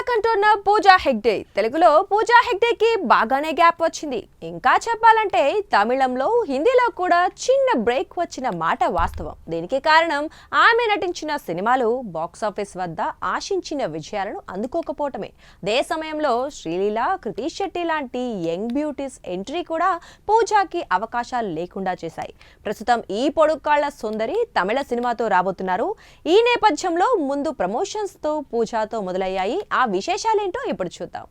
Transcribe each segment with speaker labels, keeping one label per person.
Speaker 1: Comeback అంటున్న పూజా హెగ్డే. తెలుగులో పూజా హెగ్డేకి బాగానే గ్యాప్ వచ్చింది. ఇంకా చెప్పాలంటే తమిళంలో, హిందీలో కూడా చిన్న బ్రేక్ వచ్చిన మాట వాస్తవం. దీనికి కారణం ఆమె నటించిన సినిమాలు బాక్సాఫీస్ వద్ద ఆశించిన విజయాలను అందుకోకపోవటమే. అదే సమయంలో శ్రీలీల, కృతి శెట్టి లాంటి యంగ్ బ్యూటీస్ ఎంట్రీ కూడా పూజాకి అవకాశాలు లేకుండా చేశాయి. ప్రస్తుతం ఈ పొడుక్కాళ్ల సుందరి తమిళ సినిమాతో రాబోతున్నారు. ఈ నేపథ్యంలో ముందు ప్రమోషన్స్ తో పూజాతో మొదలయ్యాయి. ఆ విశేషాలేంటో ఇప్పుడు చూద్దాం.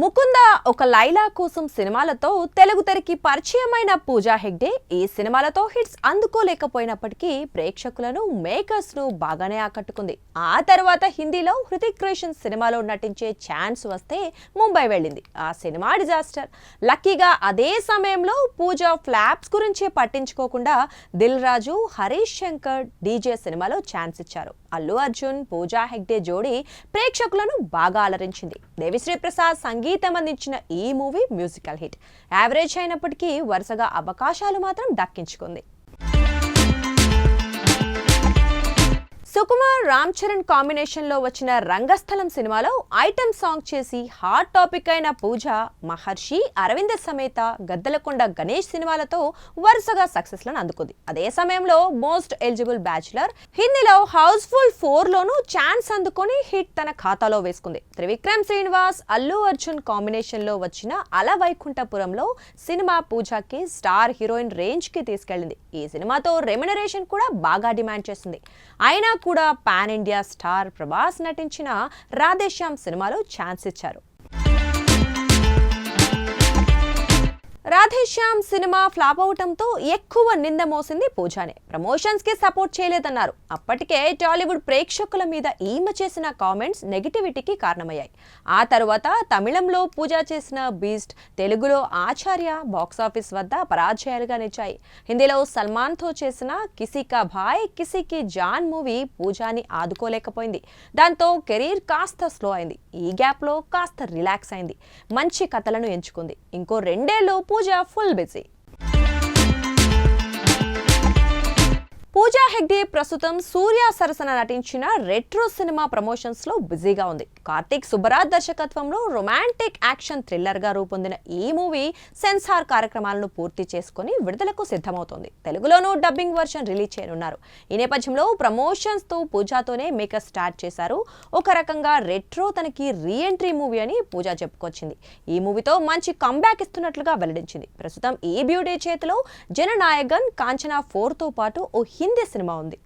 Speaker 1: ముకుంద ఒక లైలా కోసం సినిమాలతో తెలుగు తెరకి పరిచయమైన పూజా హెగ్డే ఈ సినిమాలతో హిట్స్ అందుకోలేకపోయినప్పటికీ ప్రేక్షకులను, మేకర్స్ ను బాగానే ఆకట్టుకుంది. ఆ తర్వాత హిందీలో హృతిక్ రోషన్ సినిమాలో నటించే ఛాన్స్ వస్తే ముంబై వెళ్ళింది. ఆ సినిమా డిజాస్టర్. లక్కీగా అదే సమయంలో పూజా ఫ్లాప్స్ గురించి పట్టించుకోకుండా దిల్ రాజు, హరీష్ శంకర్ డీజే సినిమాలో ఛాన్స్ ఇచ్చారు. అల్లు అర్జున్, పూజా హెగ్డే జోడీ ప్రేక్షకులను బాగా అలరించింది. దేవిశ్రీ ప్రసాద్ సంగీతం అందించిన ఈ మూవీ మ్యూజికల్ హిట్. యావరేజ్ అయినప్పటికీ వరుసగా అవకాశాలు మాత్రం దక్కించుకుంది. సుకుమార్, రామ్ చరణ్ కాంబినేషన్ లో వచ్చిన రంగస్థలం సినిమాలో ఐటమ్ సాంగ్ చేసి హాట్ టాపిక్ అయిన పూజ, మహర్షి, అరవింద సమేత, గద్దలకొండ గణేష్ సినిమాలతో వరుసగా సక్సెస్ లను అందుకుంది. అదే సమయంలో మోస్ట్ ఎలిజిబుల్ బ్యాచులర్, హిందీలో హౌస్ఫుల్ 4 లోనూ ఛాన్స్ అందుకొని హిట్ తన ఖాతాలో వేసుకుంది. త్రివిక్రమ్ శ్రీనివాస్, అల్లు అర్జున్ కాంబినేషన్ లో వచ్చిన అల వైకుంఠపురంలో సినిమా పూజకి స్టార్ హీరోయిన్ రేంజ్ కి తీసుకెళ్లింది. ఈ సినిమాతో రెమ్యునరేషన్ కూడా బాగా డిమాండ్ చేసింది. అయినా కూడా పాన్ ఇండియా స్టార్ ప్రభాస్ నటించిన రాధేశ్యామ్ సినిమాలో ఛాన్స్ ఇచ్చారు. రాధేశ్యామ్ సినిమా ఫ్లాప్ అవటంతో ఎక్కువ నింద మోసింది పూజానే. ప్రమోషన్స్ కి సపోర్ట్ చేయలేదన్నారు. అప్పటికే టాలీవుడ్ ప్రేక్షకుల మీద ఈమె చేసిన కామెంట్స్ నెగిటివిటీకి కారణమయ్యాయి. ఆ తర్వాత తమిళంలో పూజ చేసిన బీస్ట్, తెలుగులో ఆచార్య బాక్సాఫీస్ వద్ద పరాజయాలుగా నిలిచాయి. హిందీలో సల్మాన్ తో చేసిన కిసీ కా భాయ్ కిసీకి జాన్ మూవీ పూజాని ఆదుకోలేకపోయింది. దాంతో కెరీర్ కాస్త స్లో అయింది. ఈ గ్యాప్ లో కాస్త రిలాక్స్ అయింది. మంచి కథలను ఎంచుకుంది. ఇంకో 2 ఏళ్లు పూజ ఫుల్ బిజీ. పూజా హెగ్డే ప్రస్తుతం సూర్య సరసన నటించిన రెట్రో సినిమా ప్రమోషన్స్ లో బిజీగా ఉంది. కార్తిక్ సుబ్బరాజ్ దర్శకత్వంలో రొమాంటిక్ యాక్షన్ థ్రిల్లర్ గా రూపొందిన ఈ మూవీ సెన్సార్ కార్యక్రమాలను పూర్తి చేసుకుని విడుదలకు సిద్ధమవుతోంది. తెలుగులోనూ డబ్బింగ్ వర్షన్ రిలీజ్ చేయనున్నారు. ఈ నేపథ్యంలో ప్రమోషన్స్ తో పూజాతోనే మేకర్ స్టార్ట్ చేశారు. ఒక రకంగా రెట్రో తనకి రీ ఎంట్రీ మూవీ అని పూజ చెప్పుకొచ్చింది. ఈ మూవీతో మంచి కంబ్యాక్ ఇస్తున్నట్లుగా వెల్లడించింది. ప్రస్తుతం ఈ బ్యూటీ చేతిలో జననాయగన్, కాంచనా 4 తో పాటు ఓ హిందీ సినిమా ఉంది.